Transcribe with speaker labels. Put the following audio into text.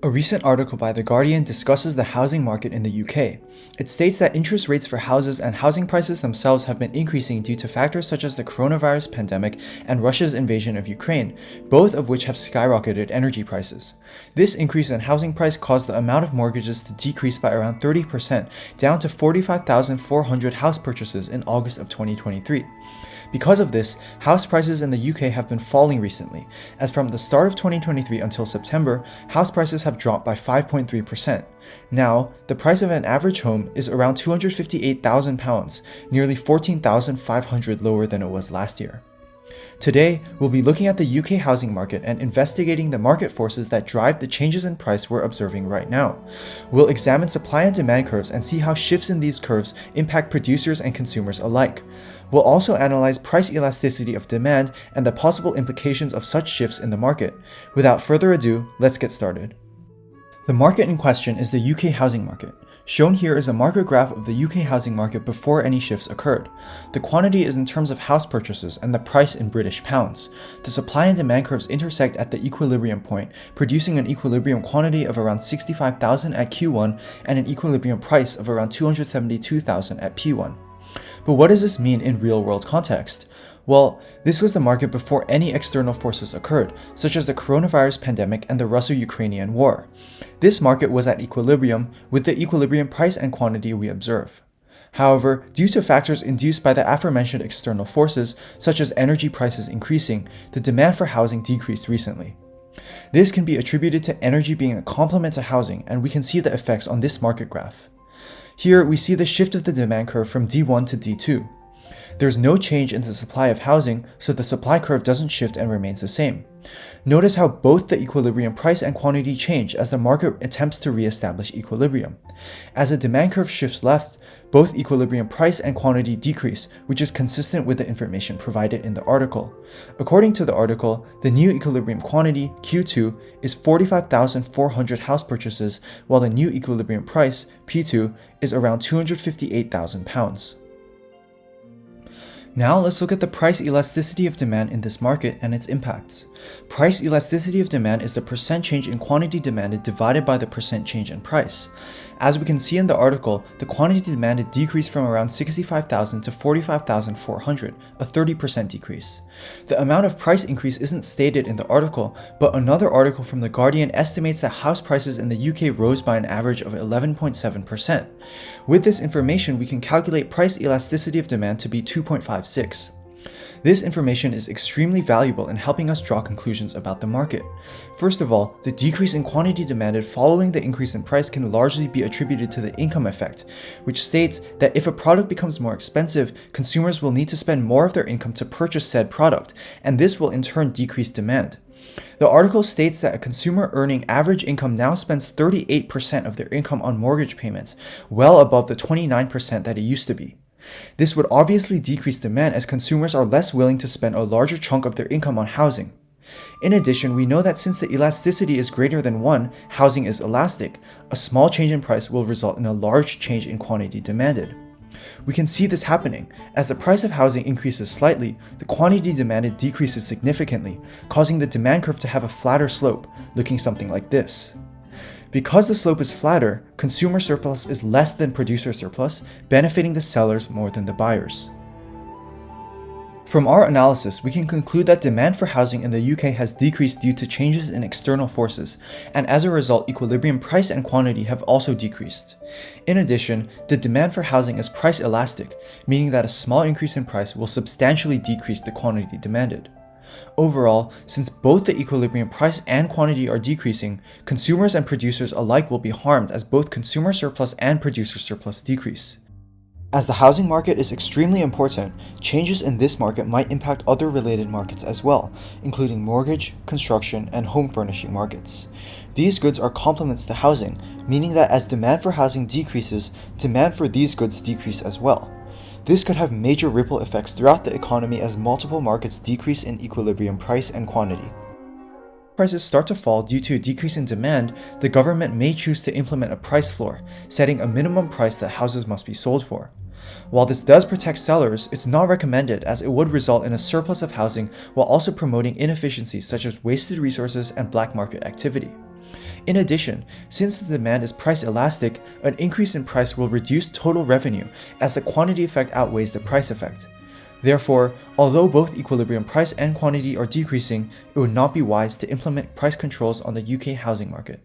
Speaker 1: A recent article by The Guardian discusses the housing market in the UK. It states that interest rates for houses and housing prices themselves have been increasing due to factors such as the coronavirus pandemic and Russia's invasion of Ukraine, both of which have skyrocketed energy prices. This increase in housing price caused the amount of mortgages to decrease by around 30%, down to 45,400 house purchases in August of 2023. Because of this, house prices in the UK have been falling recently, as from the start of 2023 until September, house prices have dropped by 5.3%. Now, the price of an average home is around £258,000, nearly $14,500 lower than it was last year. Today, we'll be looking at the UK housing market and investigating the market forces that drive the changes in price we're observing right now. We'll examine supply and demand curves and see how shifts in these curves impact producers and consumers alike. We'll also analyze price elasticity of demand and the possible implications of such shifts in the market. Without further ado, let's get started. The market in question is the UK housing market. Shown here is a market graph of the UK housing market before any shifts occurred. The quantity is in terms of house purchases and the price in British pounds. The supply and demand curves intersect at the equilibrium point, producing an equilibrium quantity of around 65,000 at Q1 and an equilibrium price of around 272,000 at P1. But what does this mean in real-world context? Well, this was the market before any external forces occurred, such as the coronavirus pandemic and the Russo-Ukrainian war. This market was at equilibrium with the equilibrium price and quantity we observe. However, due to factors induced by the aforementioned external forces, such as energy prices increasing, the demand for housing decreased recently. This can be attributed to energy being a complement to housing, and we can see the effects on this market graph. Here, we see the shift of the demand curve from D1 to D2. There's no change in the supply of housing, so the supply curve doesn't shift and remains the same. Notice how both the equilibrium price and quantity change as the market attempts to re-establish equilibrium. As the demand curve shifts left, both equilibrium price and quantity decrease, which is consistent with the information provided in the article. According to the article, the new equilibrium quantity, Q2, is 45,400 house purchases, while the new equilibrium price, P2, is around £258,000. Now let's look at the price elasticity of demand in this market and its impacts. Price elasticity of demand is the percent change in quantity demanded divided by the percent change in price. As we can see in the article, the quantity demanded decreased from around 65,000 to 45,400, a 30% decrease. The amount of price increase isn't stated in the article, but another article from The Guardian estimates that house prices in the UK rose by an average of 11.7%. With this information, we can calculate price elasticity of demand to be 2.56. This information is extremely valuable in helping us draw conclusions about the market. First of all, the decrease in quantity demanded following the increase in price can largely be attributed to the income effect, which states that if a product becomes more expensive, consumers will need to spend more of their income to purchase said product, and this will in turn decrease demand. The article states that a consumer earning average income now spends 38% of their income on mortgage payments, well above the 29% that it used to be. This would obviously decrease demand as consumers are less willing to spend a larger chunk of their income on housing. In addition, we know that since the elasticity is greater than 1, housing is elastic. A small change in price will result in a large change in quantity demanded. We can see this happening. As the price of housing increases slightly, the quantity demanded decreases significantly, causing the demand curve to have a flatter slope, looking something like this. Because the slope is flatter, consumer surplus is less than producer surplus, benefiting the sellers more than the buyers. From our analysis, we can conclude that demand for housing in the UK has decreased due to changes in external forces, and as a result, equilibrium price and quantity have also decreased. In addition, the demand for housing is price elastic, meaning that a small increase in price will substantially decrease the quantity demanded. Overall, since both the equilibrium price and quantity are decreasing, consumers and producers alike will be harmed as both consumer surplus and producer surplus decrease. As the housing market is extremely important, changes in this market might impact other related markets as well, including mortgage, construction, and home furnishing markets. These goods are complements to housing, meaning that as demand for housing decreases, demand for these goods decrease as well. This could have major ripple effects throughout the economy as multiple markets decrease in equilibrium price and quantity. If prices start to fall due to a decrease in demand, the government may choose to implement a price floor, setting a minimum price that houses must be sold for. While this does protect sellers, it's not recommended as it would result in a surplus of housing while also promoting inefficiencies such as wasted resources and black market activity. In addition, since the demand is price elastic, an increase in price will reduce total revenue as the quantity effect outweighs the price effect. Therefore, although both equilibrium price and quantity are decreasing, it would not be wise to implement price controls on the UK housing market.